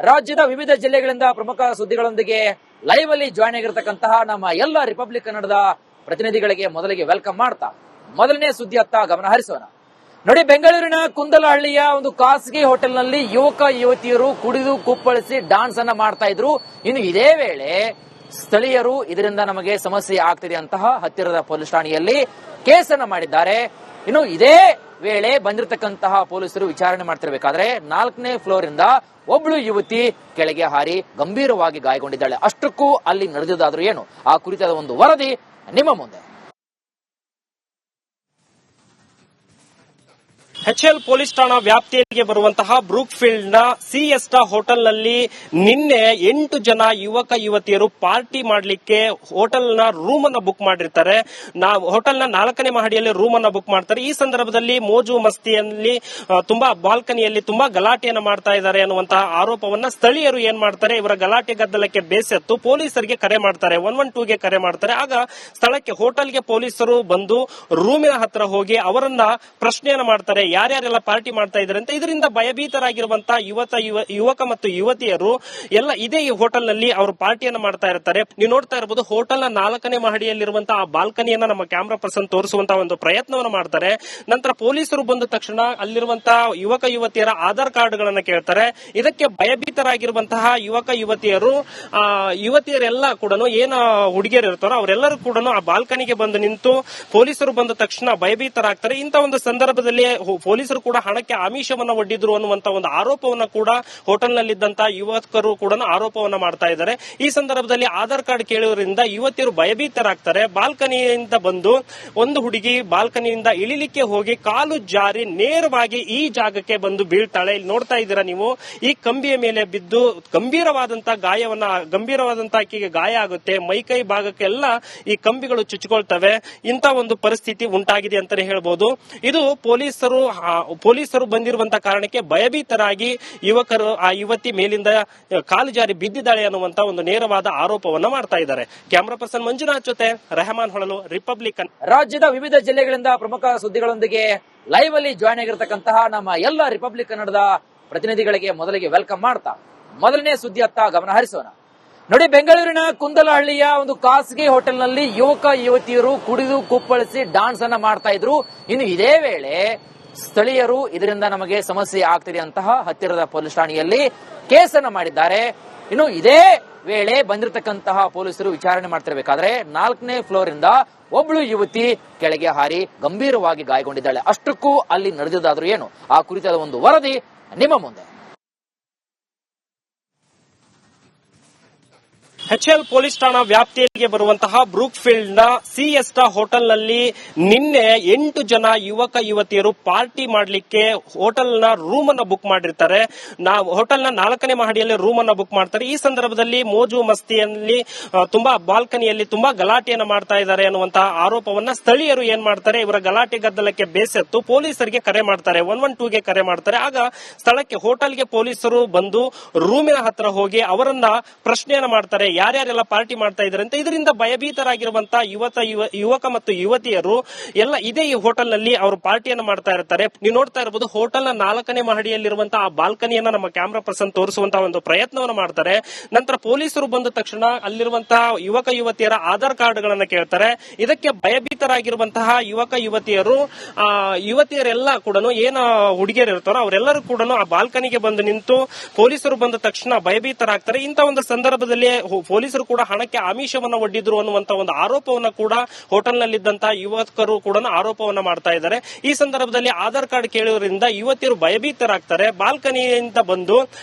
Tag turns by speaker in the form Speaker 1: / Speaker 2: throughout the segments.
Speaker 1: ರಾಜ್ಯದ ವಿವಿಧ ಜಿಲ್ಲೆಗಳಿಂದ ಪ್ರಮುಖ ಸುದ್ದಿಗಳೊಂದಿಗೆ ಲೈವ್ ಅಲ್ಲಿ ಜಾಯ್ನ್ ಆಗಿರತಕ್ಕಂತಹ ನಮ್ಮ ಎಲ್ಲ ರಿಪಬ್ಲಿಕ್ ಕನ್ನಡದ ಪ್ರತಿನಿಧಿಗಳಿಗೆ ಮೊದಲಿಗೆ ವೆಲ್ಕಮ್ ಮಾಡ್ತಾ ಮೊದಲನೇ ಸುದ್ದಿಯತ್ತ ಗಮನ ಹರಿಸೋಣ. ನೋಡಿ, ಬೆಂಗಳೂರಿನ ಕುಂದಲಹಳ್ಳಿಯ ಒಂದು ಖಾಸಗಿ ಹೋಟೆಲ್ ನಲ್ಲಿ ಯುವಕ ಯುವತಿಯರು ಕುಡಿದು ಕುಪ್ಪಳಿಸಿ ಡಾನ್ಸ್ ಅನ್ನ ಮಾಡ್ತಾ ಇದ್ರು. ಇನ್ನು ಇದೇ ವೇಳೆ ಸ್ಥಳೀಯರು ಇದರಿಂದ ನಮಗೆ ಸಮಸ್ಯೆ ಆಗ್ತಿದೆ ಅಂತಹ ಹತ್ತಿರದ ಪೊಲೀಸ್ ಠಾಣೆಯಲ್ಲಿ ಕೇಸನ್ನ ಮಾಡಿದ್ದಾರೆ. ಇನ್ನು ಇದೇ ವೇಳೆ ಬಂದಿರತಕ್ಕಂತಹ ಪೊಲೀಸರು ವಿಚಾರಣೆ ಮಾಡ್ತಿರ್ಬೇಕಾದ್ರೆ 4ನೇ ಫ್ಲೋರ್ ಇಂದ ಒಬ್ಳು ಯುವತಿ ಕೆಳಗೆ ಹಾರಿ ಗಂಭೀರವಾಗಿ ಗಾಯಗೊಂಡಿದ್ದಾಳೆ. ಅಷ್ಟಕ್ಕೂ ಅಲ್ಲಿ ನಡೆದಿದ್ದಾದ್ರೂ ಏನು, ಆ ಕುರಿತಾದ ಒಂದು ವರದಿ ನಿಮ್ಮ ಮುಂದೆ.
Speaker 2: HL ಪೊಲೀಸ್ ಠಾಣಾ ವ್ಯಾಪ್ತಿಗೆ ಬರುವಂತಹ ಬ್ರೂಕ್ ಫೀಲ್ಡ್ ನ ಸಿಎಸ್ಟಾ ಹೋಟೆಲ್ ನಲ್ಲಿ ನಿನ್ನೆ 8 ಜನ ಯುವಕ ಯುವತಿಯರು ಪಾರ್ಟಿ ಮಾಡಲಿಕ್ಕೆ ಹೋಟೆಲ್ ನ ರೂಮ್ ಅನ್ನ ಬುಕ್ ಮಾಡಿರ್ತಾರೆ. ಹೋಟೆಲ್ ನ 4ನೇ ಮಹಡಿಯಲ್ಲಿ ರೂಮ್ ಅನ್ನ ಬುಕ್ ಮಾಡ್ತಾರೆ. ಈ ಸಂದರ್ಭದಲ್ಲಿ ಮೋಜು ಮಸ್ತಿಯಲ್ಲಿ ತುಂಬಾ ಬಾಲ್ಕನಿಯಲ್ಲಿ ತುಂಬಾ ಗಲಾಟೆಯನ್ನು ಮಾಡ್ತಾ ಇದ್ದಾರೆ ಅನ್ನುವಂತಹ ಆರೋಪವನ್ನ ಸ್ಥಳೀಯರು ಏನ್ ಮಾಡ್ತಾರೆ, ಇವರ ಗಲಾಟೆ ಗದ್ದಲಕ್ಕೆ ಬೇಸತ್ತು ಪೊಲೀಸರಿಗೆ ಕರೆ ಮಾಡ್ತಾರೆ, 112ಗೆ ಕರೆ ಮಾಡ್ತಾರೆ. ಆಗ ಸ್ಥಳಕ್ಕೆ ಹೋಟೆಲ್ಗೆ ಪೊಲೀಸರು ಬಂದು ರೂಮಿನ ಹತ್ರ ಹೋಗಿ ಅವರನ್ನ ಪ್ರಶ್ನೆಯನ್ನ ಮಾಡ್ತಾರೆ, ಯಾರ್ಯಾರೆಲ್ಲ ಪಾರ್ಟಿ ಮಾಡ್ತಾ ಇದ್ದಾರೆ ಅಂತ. ಇದರಿಂದ ಭಯಭೀತರಾಗಿರುವಂತಹ ಯುವಕ ಮತ್ತು ಯುವತಿಯರು ಎಲ್ಲ ಇದೇ ಈ ಹೋಟೆಲ್ ನಲ್ಲಿ ಅವರು ಪಾರ್ಟಿಯನ್ನು ಮಾಡ್ತಾ ಇರ್ತಾರೆ. ನೀವು ನೋಡ್ತಾ ಇರಬಹುದು, ಹೋಟೆಲ್ ನ 4ನೇ ಮಹಡಿಯಲ್ಲಿರುವಂತಹ ಆ ಬಾಲ್ಕನಿಯನ್ನ ನಮ್ಮ ಕ್ಯಾಮೆರಾ ಪರ್ಸನ್ ತೋರಿಸುವಂತಹ ಒಂದು ಪ್ರಯತ್ನವನ್ನು ಮಾಡ್ತಾರೆ. ನಂತರ ಪೊಲೀಸರು ಬಂದ ತಕ್ಷಣ ಅಲ್ಲಿರುವಂತಹ ಯುವಕ ಯುವತಿಯರ ಆಧಾರ್ ಕಾರ್ಡ್ ಗಳನ್ನ ಕೇಳ್ತಾರೆ. ಇದಕ್ಕೆ ಭಯಭೀತರಾಗಿರುವಂತಹ ಯುವಕ ಯುವತಿಯರೆಲ್ಲ ಕೂಡ ಏನು ಹುಡುಗಿಯರು ಇರ್ತಾರೋ ಅವರೆಲ್ಲರೂ ಕೂಡ ಆ ಬಾಲ್ಕನಿಗೆ ಬಂದು ನಿಂತು ಪೊಲೀಸರು ಬಂದ ತಕ್ಷಣ ಭಯಭೀತರಾಗ್ತಾರೆ. ಇಂಥ ಒಂದು ಸಂದರ್ಭದಲ್ಲಿ ಪೊಲೀಸರು ಕೂಡ ಹಣಕ್ಕೆ ಆಮಿಷವನ್ನ ಒಡ್ಡಿದ್ರು ಅನ್ನುವಂತ ಒಂದು ಆರೋಪವನ್ನ ಕೂಡ ಹೋಟೆಲ್ ನಲ್ಲಿದ್ದಂತಹ ಯುವಕರು ಕೂಡ ಆರೋಪವನ್ನ ಮಾಡ್ತಾ ಇದ್ದಾರೆ. ಈ ಸಂದರ್ಭದಲ್ಲಿ ಆಧಾರ್ ಕಾರ್ಡ್ ಕೇಳುವುದರಿಂದ ಯುವತಿಯರು ಭಯಭೀತರಾಗ್ತಾರೆ. ಬಾಲ್ಕನಿಯಿಂದ ಬಂದು ಒಂದು ಹುಡುಗಿ ಬಾಲ್ಕನಿಯಿಂದ ಇಳಿಲಿಕ್ಕೆ ಹೋಗಿ ಕಾಲು ಜಾರಿ ನೇರವಾಗಿ ಈ ಜಾಗಕ್ಕೆ ಬಂದು ಬೀಳ್ತಾಳೆ. ಇಲ್ಲಿ ನೋಡ್ತಾ ಇದ್ದೀರಾ ನೀವು, ಈ ಕಂಬಿಯ ಮೇಲೆ ಬಿದ್ದು ಗಂಭೀರವಾದಂತಹ ಆಕೆಗೆ ಗಾಯ ಆಗುತ್ತೆ. ಮೈಕೈ ಭಾಗಕ್ಕೆಲ್ಲ ಈ ಕಂಬಿಗಳು ಚುಚ್ಚಿಕೊಳ್ತವೆ. ಇಂಥ ಒಂದು ಪರಿಸ್ಥಿತಿ ಉಂಟಾಗಿದೆ ಅಂತಾನೆ ಹೇಳ್ಬೋದು. ಇದು ಪೊಲೀಸರು ಬಂದಿರುವಂತಹ ಕಾರಣಕ್ಕೆ ಭಯಭೀತರಾಗಿ ಯುವಕರು ಆ ಯುವತಿ ಮೇಲಿಂದ ಕಾಲು ಜಾರಿ ಬಿದ್ದಿದ್ದಾಳೆ ಅನ್ನುವಂತ ಒಂದು ನೇರವಾದ ಆರೋಪವನ್ನ ಮಾಡ್ತಾ ಇದ್ದಾರೆ. ಕ್ಯಾಮರಾ ಪರ್ಸನ್ ಮಂಜುನಾಥ್ ಜೊತೆ ರೆಹಮಾನ್ ಹೊಳಲು, ರಿಪಬ್ಲಿಕ್.
Speaker 1: ರಾಜ್ಯದ ವಿವಿಧ ಜಿಲ್ಲೆಗಳಿಂದ ಪ್ರಮುಖ ಸುದ್ದಿಗಳೊಂದಿಗೆ ಲೈವ್ ಅಲ್ಲಿ ಜಾಯ್ನ್ ಆಗಿರತಕ್ಕಂತಹ ನಮ್ಮ ಎಲ್ಲ ರಿಪಬ್ಲಿಕ್ ಕನ್ನಡದ ಪ್ರತಿನಿಧಿಗಳಿಗೆ ಮೊದಲಿಗೆ ವೆಲ್ಕಮ್ ಮಾಡ್ತಾ ಮೊದಲನೇ ಸುದ್ದಿಯತ್ತ ಗಮನ ಹರಿಸೋಣ. ನೋಡಿ, ಬೆಂಗಳೂರಿನ ಕುಂದಲಹಳ್ಳಿಯ ಒಂದು ಖಾಸಗಿ ಹೋಟೆಲ್ ನಲ್ಲಿ ಯುವಕ ಯುವತಿಯರು ಕುಡಿದು ಕುಪ್ಪಳಿಸಿ ಡಾನ್ಸ್ ಅನ್ನ ಮಾಡ್ತಾ ಇದ್ರು. ಇನ್ನು ಇದೇ ವೇಳೆ ಸ್ಥಳೀಯರು ಇದರಿಂದ ನಮಗೆ ಸಮಸ್ಯೆ ಆಗ್ತಿದೆ ಅಂತಹ ಹತ್ತಿರದ ಪೊಲೀಸ್ ಠಾಣೆಯಲ್ಲಿ ಕೇಸನ್ನ ಮಾಡಿದ್ದಾರೆ. ಇನ್ನು ಇದೇ ವೇಳೆ ಬಂದಿರತಕ್ಕಂತಹ ಪೊಲೀಸರು ವಿಚಾರಣೆ ಮಾಡ್ತಿರ್ಬೇಕಾದ್ರೆ 4ನೇ ಫ್ಲೋರ್ ಇಂದ ಒಬ್ಳು ಯುವತಿ ಕೆಳಗೆ ಹಾರಿ ಗಂಭೀರವಾಗಿ ಗಾಯಗೊಂಡಿದ್ದಾಳೆ. ಅಷ್ಟಕ್ಕೂ ಅಲ್ಲಿ ನಡೆದಿದ್ದಾದ್ರೂ ಏನು, ಆ ಕುರಿತಾದ ಒಂದು ವರದಿ ನಿಮ್ಮ ಮುಂದೆ.
Speaker 2: HL ಪೊಲೀಸ್ ಠಾಣಾ ವ್ಯಾಪ್ತಿಗೆ ಬರುವಂತಹ ಬ್ರೂಕ್ ಫೀಲ್ಡ್ ನ ಸಿಎಸ್ಟಾ ಹೋಟೆಲ್ ನಲ್ಲಿ ನಿನ್ನೆ 8 ಜನ ಯುವಕ ಯುವತಿಯರು ಪಾರ್ಟಿ ಮಾಡಲಿಕ್ಕೆ ಹೋಟೆಲ್ ನ ರೂಮ್ ಅನ್ನ ಬುಕ್ ಮಾಡಿರ್ತಾರೆ. ಹೋಟೆಲ್ ನ 4ನೇ ಮಹಡಿಯಲ್ಲಿ ರೂಮ್ ಅನ್ನ ಬುಕ್ ಮಾಡ್ತಾರೆ. ಈ ಸಂದರ್ಭದಲ್ಲಿ ಮೋಜು ಮಸ್ತಿಯಲ್ಲಿ ತುಂಬಾ ಬಾಲ್ಕನಿಯಲ್ಲಿ ತುಂಬಾ ಗಲಾಟೆಯನ್ನು ಮಾಡ್ತಾ ಇದ್ದಾರೆ ಅನ್ನುವಂತಹ ಆರೋಪವನ್ನ ಸ್ಥಳೀಯರು ಏನ್ ಮಾಡ್ತಾರೆ, ಇವರ ಗಲಾಟೆ ಗದ್ದಲಕ್ಕೆ ಬೇಸತ್ತು ಪೊಲೀಸರಿಗೆ ಕರೆ ಮಾಡ್ತಾರೆ, 112ಗೆ ಕರೆ ಮಾಡ್ತಾರೆ. ಆಗ ಸ್ಥಳಕ್ಕೆ ಹೋಟೆಲ್ಗೆ ಪೊಲೀಸರು ಬಂದು ರೂಮಿನ ಹತ್ರ ಹೋಗಿ ಅವರನ್ನ ಪ್ರಶ್ನೆಯನ್ನ ಮಾಡ್ತಾರೆ, ಯಾರ್ಯಾರೆಲ್ಲ ಪಾರ್ಟಿ ಮಾಡ್ತಾ ಇದ್ದಾರೆ ಅಂತ. ಇದರಿಂದ ಭಯಭೀತರಾಗಿರುವಂತಹ ಯುವಕ ಮತ್ತು ಯುವತಿಯರು ಎಲ್ಲ ಇದೇ ಈ ಹೋಟೆಲ್ ನಲ್ಲಿ ಅವರು ಪಾರ್ಟಿಯನ್ನು ಮಾಡ್ತಾ ಇರ್ತಾರೆ. ನೀವು ನೋಡ್ತಾ ಇರಬಹುದು, ಹೋಟೆಲ್ ನ 4ನೇ ಮಹಡಿಯಲ್ಲಿರುವಂತಹ ಆ ಬಾಲ್ಕನಿಯನ್ನ ನಮ್ಮ ಕ್ಯಾಮೆರಾ ಪರ್ಸನ್ ತೋರಿಸುವಂತಹ ಒಂದು ಪ್ರಯತ್ನವನ್ನು ಮಾಡ್ತಾರೆ. ನಂತರ ಪೊಲೀಸರು ಬಂದ ತಕ್ಷಣ ಅಲ್ಲಿರುವಂತಹ ಯುವಕ ಯುವತಿಯರ ಆಧಾರ್ ಕಾರ್ಡ್ ಗಳನ್ನ ಕೇಳ್ತಾರೆ. ಇದಕ್ಕೆ ಭಯಭೀತರಾಗಿರುವಂತಹ ಯುವತಿಯರೆಲ್ಲ ಕೂಡ ಏನು ಹುಡುಗಿಯರು ಇರ್ತಾರೋ ಅವರೆಲ್ಲರೂ ಕೂಡ ಆ ಬಾಲ್ಕನಿಗೆ ಬಂದು ನಿಂತು ಪೊಲೀಸರು ಬಂದ ತಕ್ಷಣ ಭಯಭೀತರಾಗ್ತಾರೆ. ಇಂಥ ಒಂದು ಸಂದರ್ಭದಲ್ಲಿ ಪೊಲೀಸರು ಕೂಡ ಹಣಕ್ಕೆ ಆಮಿಷವನ್ನ ಒಡ್ಡಿದ್ರು ಅನ್ನುವಂತ ಒಂದು ಆರೋಪವನ್ನ ಕೂಡ ಹೋಟೆಲ್ ನಲ್ಲಿದ್ದಂತಹ ಯುವಕರು ಕೂಡ ಆರೋಪವನ್ನ ಮಾಡ್ತಾ ಇದ್ದಾರೆ. ಈ ಸಂದರ್ಭದಲ್ಲಿ ಆಧಾರ್ ಕಾರ್ಡ್ ಕೇಳುವುದರಿಂದ ಯುವತಿಯರು ಭಯಭೀತರಾಗ್ತಾರೆ. ಬಾಲ್ಕನಿಯಿಂದ ಬಂದು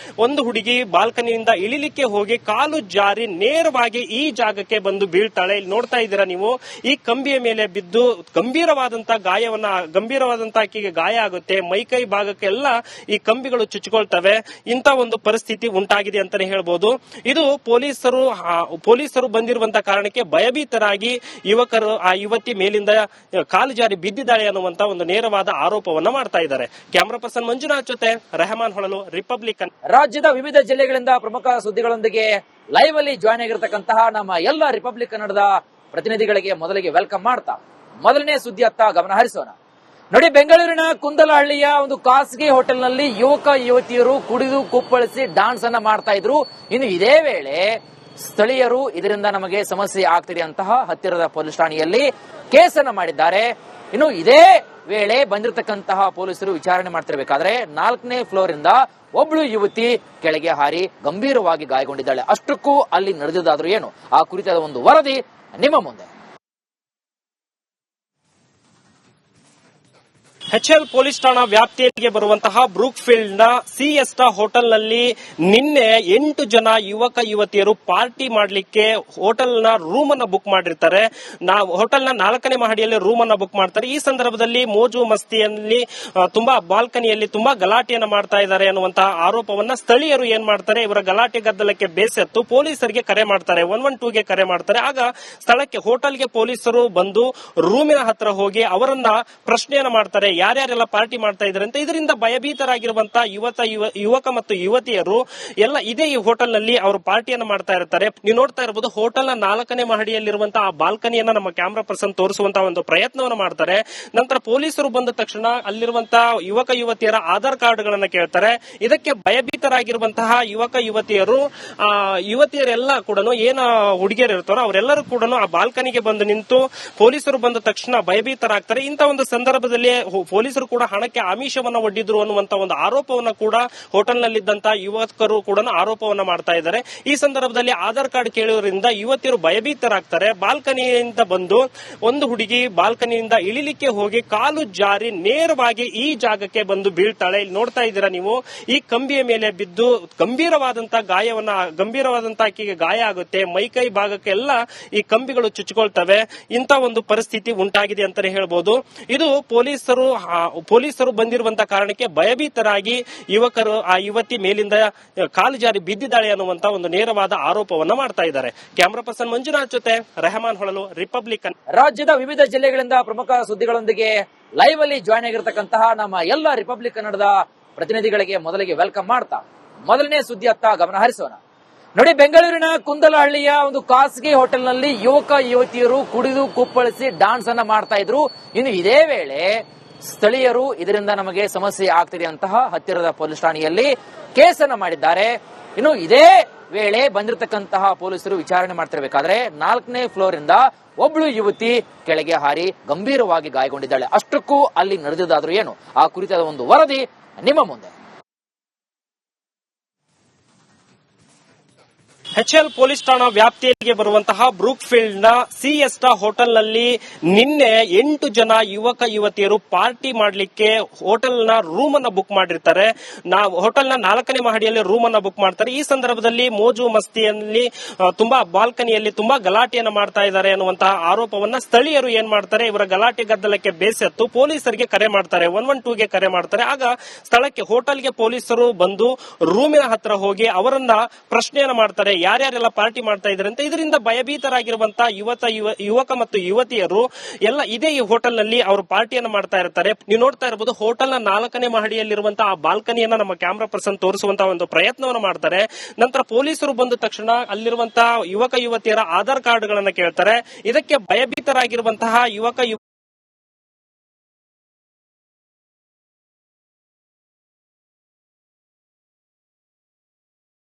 Speaker 2: ಒಂದು ಹುಡುಗಿ ಬಾಲ್ಕನಿಯಿಂದ ಇಳಿಲಿಕ್ಕೆ ಹೋಗಿ ಕಾಲು ಜಾರಿ ನೇರವಾಗಿ ಈ ಜಾಗಕ್ಕೆ ಬಂದು ಬೀಳ್ತಾಳೆ. ಇಲ್ಲಿ ನೋಡ್ತಾ ಇದ್ದೀರಾ ನೀವು, ಈ ಕಂಬಿಯ ಮೇಲೆ ಬಿದ್ದು ಗಂಭೀರವಾದಂತಹ ಆಕೆಗೆ ಗಾಯ ಆಗುತ್ತೆ. ಮೈಕೈ ಭಾಗಕ್ಕೆಲ್ಲ ಈ ಕಂಬಿಗಳು ಚುಚ್ಚಿಕೊಳ್ತವೆ. ಇಂಥ ಒಂದು ಪರಿಸ್ಥಿತಿ ಉಂಟಾಗಿದೆ ಅಂತಾನೆ ಹೇಳ್ಬೋದು. ಇದು ಪೊಲೀಸರು ಬಂದಿರುವಂತಹ ಕಾರಣಕ್ಕೆ ಭಯಭೀತರಾಗಿ ಯುವಕರು ಆ ಯುವತಿ ಮೇಲಿಂದ ಕಾಲು ಜಾರಿ ಬಿದ್ದಿದ್ದಾಳೆ ಅನ್ನುವಂತ ಒಂದು ನೇರವಾದ ಆರೋಪವನ್ನ ಮಾಡ್ತಾ ಇದ್ದಾರೆ. ಕ್ಯಾಮರಾ ಪರ್ಸನ್ ಮಂಜುನಾಥ್ ಜೊತೆ ರೆಹಮಾನ್ ಹೊಳಲು, ರಿಪಬ್ಲಿಕ್.
Speaker 1: ರಾಜ್ಯದ ವಿವಿಧ ಜಿಲ್ಲೆಗಳಿಂದ ಪ್ರಮುಖ ಸುದ್ದಿಗಳೊಂದಿಗೆ ಲೈವ್ ಅಲ್ಲಿ ಜಾಯ್ನ್ ಆಗಿರತಕ್ಕಂತಹ ನಮ್ಮ ಎಲ್ಲ ರಿಪಬ್ಲಿಕ್ ಕನ್ನಡದ ಪ್ರತಿನಿಧಿಗಳಿಗೆ ಮೊದಲಿಗೆ ವೆಲ್ಕಮ್ ಮಾಡ್ತಾ ಮೊದಲನೇ ಸುದ್ದಿಯತ್ತ ಗಮನ ಹರಿಸೋಣ. ನೋಡಿ, ಬೆಂಗಳೂರಿನ ಕುಂದಲಹಳ್ಳಿಯ ಒಂದು ಖಾಸಗಿ ಹೋಟೆಲ್ನಲ್ಲಿ ಯುವಕ ಯುವತಿಯರು ಕುಡಿದು ಕುಪ್ಪಳಿಸಿ ಡಾನ್ಸ್ ಅನ್ನ ಮಾಡ್ತಾ ಇದ್ರು. ಇನ್ನು ಇದೇ ವೇಳೆ ಸ್ಥಳೀಯರು ಇದರಿಂದ ನಮಗೆ ಸಮಸ್ಯೆ ಆಗ್ತಿದೆ ಅಂತಹ ಹತ್ತಿರದ ಪೊಲೀಸ್ ಠಾಣೆಯಲ್ಲಿ ಕೇಸನ್ನ ಮಾಡಿದ್ದಾರೆ. ಇನ್ನು ಇದೇ ವೇಳೆ ಬಂದಿರತಕ್ಕಂತಹ ಪೊಲೀಸರು ವಿಚಾರಣೆ ಮಾಡ್ತಿರ್ಬೇಕಾದ್ರೆ 4ನೇ ಫ್ಲೋರ್ ಇಂದ ಒಬ್ಳು ಯುವತಿ ಕೆಳಗೆ ಹಾರಿ ಗಂಭೀರವಾಗಿ ಗಾಯಗೊಂಡಿದ್ದಾಳೆ. ಅಷ್ಟಕ್ಕೂ ಅಲ್ಲಿ ನಡೆದಿದ್ದಾದ್ರೂ ಏನು, ಆ ಕುರಿತಾದ ಒಂದು ವರದಿ ನಿಮ್ಮ ಮುಂದೆ.
Speaker 2: HL ಪೊಲೀಸ್ ಠಾಣಾ ವ್ಯಾಪ್ತಿಗೆ ಬರುವಂತಹ ಬ್ರೂಕ್ ಫೀಲ್ಡ್ ನ ಸಿಎಸ್ಟಾ ಹೋಟೆಲ್ ನಲ್ಲಿ ನಿನ್ನೆ 8 ಜನ ಯುವಕ ಯುವತಿಯರು ಪಾರ್ಟಿ ಮಾಡಲಿಕ್ಕೆ ಹೋಟೆಲ್ ನ ರೂಮ್ ಅನ್ನ ಬುಕ್ ಮಾಡಿರ್ತಾರೆ. ಹೋಟೆಲ್ ನ 4ನೇ ಮಹಡಿಯಲ್ಲಿ ರೂಮ್ ಅನ್ನ ಬುಕ್ ಮಾಡ್ತಾರೆ. ಈ ಸಂದರ್ಭದಲ್ಲಿ ಮೋಜು ಮಸ್ತಿಯಲ್ಲಿ ತುಂಬಾ ಬಾಲ್ಕನಿಯಲ್ಲಿ ತುಂಬಾ ಗಲಾಟೆಯನ್ನ ಮಾಡ್ತಾ ಇದ್ದಾರೆ ಅನ್ನುವಂತಹ ಆರೋಪವನ್ನ ಸ್ಥಳೀಯರು ಏನ್ ಮಾಡ್ತಾರೆ, ಇವರ ಗಲಾಟೆ ಗದ್ದಲಕ್ಕೆ ಬೇಸತ್ತು ಪೊಲೀಸರಿಗೆ ಕರೆ ಮಾಡ್ತಾರೆ, 112ಗೆ ಕರೆ ಮಾಡ್ತಾರೆ. ಆಗ ಸ್ಥಳಕ್ಕೆ ಹೋಟೆಲ್ಗೆ ಪೊಲೀಸರು ಬಂದು ರೂಮಿನ ಹತ್ರ ಹೋಗಿ ಅವರನ್ನ ಪ್ರಶ್ನೆಯನ್ನ ಮಾಡ್ತಾರೆ, ಯಾರ್ಯಾರೆಲ್ಲ ಪಾರ್ಟಿ ಮಾಡ್ತಾ ಇದ್ದಾರೆ ಅಂತ. ಇದರಿಂದ ಭಯಭೀತರಾಗಿರುವಂತಹ ಯುವಕ ಮತ್ತು ಯುವತಿಯರು ಎಲ್ಲ ಇದೇ ಈ ಹೋಟೆಲ್ ನಲ್ಲಿ ಅವರು ಪಾರ್ಟಿಯನ್ನ ಮಾಡ್ತಾ ಇರ್ತಾರೆ. ನೀವು ನೋಡ್ತಾ ಇರಬಹುದು ಹೋಟೆಲ್ ನ 4ನೇ ಮಹಡಿಯಲ್ಲಿರುವಂತಹ ಆ ಬಾಲ್ಕನಿಯನ್ನ ನಮ್ಮ ಕ್ಯಾಮೆರಾ ಪರ್ಸನ್ ತೋರಿಸುವಂತಹ ಒಂದು ಪ್ರಯತ್ನವನ್ನು ಮಾಡ್ತಾರೆ. ನಂತರ ಪೊಲೀಸರು ಬಂದ ತಕ್ಷಣ ಅಲ್ಲಿರುವಂತಹ ಯುವಕ ಯುವತಿಯರ ಆಧಾರ್ ಕಾರ್ಡ್ ಗಳನ್ನ ಕೇಳ್ತಾರೆ. ಇದಕ್ಕೆ ಭಯಭೀತರಾಗಿರುವಂತಹ ಯುವಕ ಯುವತಿಯರೆಲ್ಲ ಕೂಡ ಏನ ಹುಡುಗಿಯರು ಇರ್ತಾರೋ ಅವರೆಲ್ಲರೂ ಕೂಡ ಆ ಬಾಲ್ಕನಿಗೆ ಬಂದು ನಿಂತು ಪೊಲೀಸರು ಬಂದ ತಕ್ಷಣ ಭಯಭೀತರಾಗ್ತಾರೆ. ಇಂಥ ಒಂದು ಸಂದರ್ಭದಲ್ಲಿ ಪೊಲೀಸರು ಕೂಡ ಹಣಕ್ಕೆ ಆಮಿಷವನ್ನ ಒಡ್ಡಿದ್ರು ಅನ್ನುವಂತ ಒಂದು ಆರೋಪವನ್ನ ಕೂಡ ಹೋಟೆಲ್ ನಲ್ಲಿದ್ದಂತಹ ಯುವಕರು ಕೂಡ ಆರೋಪವನ್ನ ಮಾಡ್ತಾ ಇದ್ದಾರೆ. ಈ ಸಂದರ್ಭದಲ್ಲಿ ಆಧಾರ್ ಕಾರ್ಡ್ ಕೇಳುವುದರಿಂದ ಯುವತಿಯರು ಭಯಭೀತರಾಗ್ತಾರೆ. ಬಾಲ್ಕನಿಯಿಂದ ಬಂದು ಒಂದು ಹುಡುಗಿ ಬಾಲ್ಕನಿಯಿಂದ ಇಳಿಲಿಕ್ಕೆ ಹೋಗಿ ಕಾಲು ಜಾರಿ ನೇರವಾಗಿ ಈ ಜಾಗಕ್ಕೆ ಬಂದು ಬೀಳ್ತಾಳೆ. ಇಲ್ಲಿ ನೋಡ್ತಾ ಇದ್ದೀರಾ ನೀವು, ಈ ಕಂಬಿಯ ಮೇಲೆ ಬಿದ್ದು ಗಂಭೀರವಾದಂತಹ ಆಕೆಗೆ ಗಾಯ ಆಗುತ್ತೆ. ಮೈಕೈ ಭಾಗಕ್ಕೆಲ್ಲ ಈ ಕಂಬಿಗಳು ಚುಚ್ಚಿಕೊಳ್ತವೆ. ಇಂಥ ಒಂದು ಪರಿಸ್ಥಿತಿ ಉಂಟಾಗಿದೆ ಅಂತಾನೆ ಹೇಳ್ಬೋದು. ಇದು ಪೊಲೀಸರು ಬಂದಿರುವಂತಹ ಕಾರಣಕ್ಕೆ ಭಯಭೀತರಾಗಿ ಯುವಕರು ಆ ಯುವತಿ ಮೇಲಿಂದ ಕಾಲು ಜಾರಿ ಬಿದ್ದಿದ್ದಾಳೆ ಅನ್ನುವಂತ ಒಂದು ನೇರವಾದ ಆರೋಪವನ್ನ ಮಾಡ್ತಾ ಇದ್ದಾರೆ. ಕ್ಯಾಮರಾ ಪರ್ಸನ್ ಮಂಜುನಾಥ್ ಜೊತೆ ರೆಹಮಾನ್ ಹೊಳಲು, ರಿಪಬ್ಲಿಕನ್.
Speaker 1: ರಾಜ್ಯದ ವಿವಿಧ ಜಿಲ್ಲೆಗಳಿಂದ ಪ್ರಮುಖ ಸುದ್ದಿಗಳೊಂದಿಗೆ ಲೈವ್ ಅಲ್ಲಿ ಜಾಯ್ನ್ ಆಗಿರತಕ್ಕಂತಹ ನಮ್ಮ ಎಲ್ಲ ರಿಪಬ್ಲಿಕ್ ಕನ್ನಡದ ಪ್ರತಿನಿಧಿಗಳಿಗೆ ಮೊದಲಿಗೆ ವೆಲ್ಕಮ್ ಮಾಡ್ತಾ ಮೊದಲನೇ ಸುದ್ದಿಯತ್ತ ಗಮನ ಹರಿಸೋಣ. ನೋಡಿ, ಬೆಂಗಳೂರಿನ ಕುಂದಲಹಳ್ಳಿಯ ಒಂದು ಖಾಸಗಿ ಹೋಟೆಲ್ನಲ್ಲಿ ಯುವಕ ಯುವತಿಯರು ಕುಡಿದು ಕುಪ್ಪಳಿಸಿ ಡಾನ್ಸ್ ಅನ್ನ ಮಾಡ್ತಾ ಇದ್ರು. ಇನ್ನು ಇದೇ ವೇಳೆ ಸ್ಥಳೀಯರು ಇದರಿಂದ ನಮಗೆ ಸಮಸ್ಯೆ ಆಗ್ತಿದೆ ಅಂತಹ ಹತ್ತಿರದ ಪೊಲೀಸ್ ಠಾಣೆಯಲ್ಲಿ ಕೇಸನ್ನ ಮಾಡಿದ್ದಾರೆ. ಇನ್ನು ಇದೇ ವೇಳೆ ಬಂದಿರತಕ್ಕಂತಹ ಪೊಲೀಸರು ವಿಚಾರಣೆ ಮಾಡ್ತಿರ್ಬೇಕಾದ್ರೆ 4ನೇ ಫ್ಲೋರ್ ಇಂದ ಒಬ್ಳು ಯುವತಿ ಕೆಳಗೆ ಹಾರಿ ಗಂಭೀರವಾಗಿ ಗಾಯಗೊಂಡಿದ್ದಾಳೆ. ಅಷ್ಟಕ್ಕೂ ಅಲ್ಲಿ ನಡೆದಿದ್ದಾದ್ರೂ ಏನು, ಆ ಕುರಿತಾದ ಒಂದು ವರದಿ ನಿಮ್ಮ ಮುಂದೆ.
Speaker 2: HL ಪೊಲೀಸ್ ಠಾಣಾ ವ್ಯಾಪ್ತಿಗೆ ಬರುವಂತಹ ಬ್ರೂಕ್ ಫೀಲ್ಡ್ ನ ಸಿಎಸ್ಟಾ ಹೋಟೆಲ್ ನಲ್ಲಿ ನಿನ್ನೆ 8 ಜನ ಯುವಕ ಯುವತಿಯರು ಪಾರ್ಟಿ ಮಾಡಲಿಕ್ಕೆ ಹೋಟೆಲ್ ನ ರೂಮ್ ಅನ್ನ ಬುಕ್ ಮಾಡಿರ್ತಾರೆ. ಹೋಟೆಲ್ ನ 4ನೇ ಮಹಡಿಯಲ್ಲಿ ರೂಮ್ ಅನ್ನ ಬುಕ್ ಮಾಡ್ತಾರೆ. ಈ ಸಂದರ್ಭದಲ್ಲಿ ಮೋಜು ಮಸ್ತಿಯಲ್ಲಿ ತುಂಬಾ ಬಾಲ್ಕನಿಯಲ್ಲಿ ತುಂಬಾ ಗಲಾಟೆಯನ್ನ ಮಾಡ್ತಾ ಇದ್ದಾರೆ ಅನ್ನುವಂತಹ ಆರೋಪವನ್ನ ಸ್ಥಳೀಯರು ಏನ್ ಮಾಡ್ತಾರೆ, ಇವರ ಗಲಾಟೆ ಗದ್ದಲಕ್ಕೆ ಬೇಸತ್ತು ಪೊಲೀಸರಿಗೆ ಕರೆ ಮಾಡ್ತಾರೆ, 112ಗೆ ಕರೆ ಮಾಡ್ತಾರೆ. ಆಗ ಸ್ಥಳಕ್ಕೆ ಹೋಟೆಲ್ಗೆ ಪೊಲೀಸರು ಬಂದು ರೂಮಿನ ಹತ್ರ ಹೋಗಿ ಅವರನ್ನ ಪ್ರಶ್ನೆಯನ್ನ ಮಾಡ್ತಾರೆ, ಯಾರ್ಯಾರೆಲ್ಲ ಪಾರ್ಟಿ ಮಾಡ್ತಾ ಇದ್ದಾರೆ ಅಂತ. ಇದರಿಂದ ಭಯಭೀತರಾಗಿರುವಂತಹ ಯುವಕ ಮತ್ತು ಯುವತಿಯರು ಎಲ್ಲ ಇದೇ ಈ ಹೋಟೆಲ್ ನಲ್ಲಿ ಅವರು ಪಾರ್ಟಿಯನ್ನ ಮಾಡ್ತಾ ಇರ್ತಾರೆ. ನೀವು ನೋಡ್ತಾ ಇರಬಹುದು ಹೋಟೆಲ್ ನ 4ನೇ ಮಹಡಿಯಲ್ಲಿರುವಂತಹ ಆ ಬಾಲ್ಕನಿಯನ್ನ ನಮ್ಮ ಕ್ಯಾಮೆರಾ ಪರ್ಸನ್ ತೋರಿಸುವಂತಹ ಒಂದು ಪ್ರಯತ್ನವನ್ನು ಮಾಡ್ತಾರೆ. ನಂತರ ಪೊಲೀಸರು ಬಂದ ತಕ್ಷಣ ಅಲ್ಲಿರುವಂತಹ ಯುವಕ ಯುವತಿಯರ ಆಧಾರ್ ಕಾರ್ಡ್ ಗಳನ್ನ ಕೇಳ್ತಾರೆ. ಇದಕ್ಕೆ ಭಯಭೀತರಾಗಿರುವಂತಹ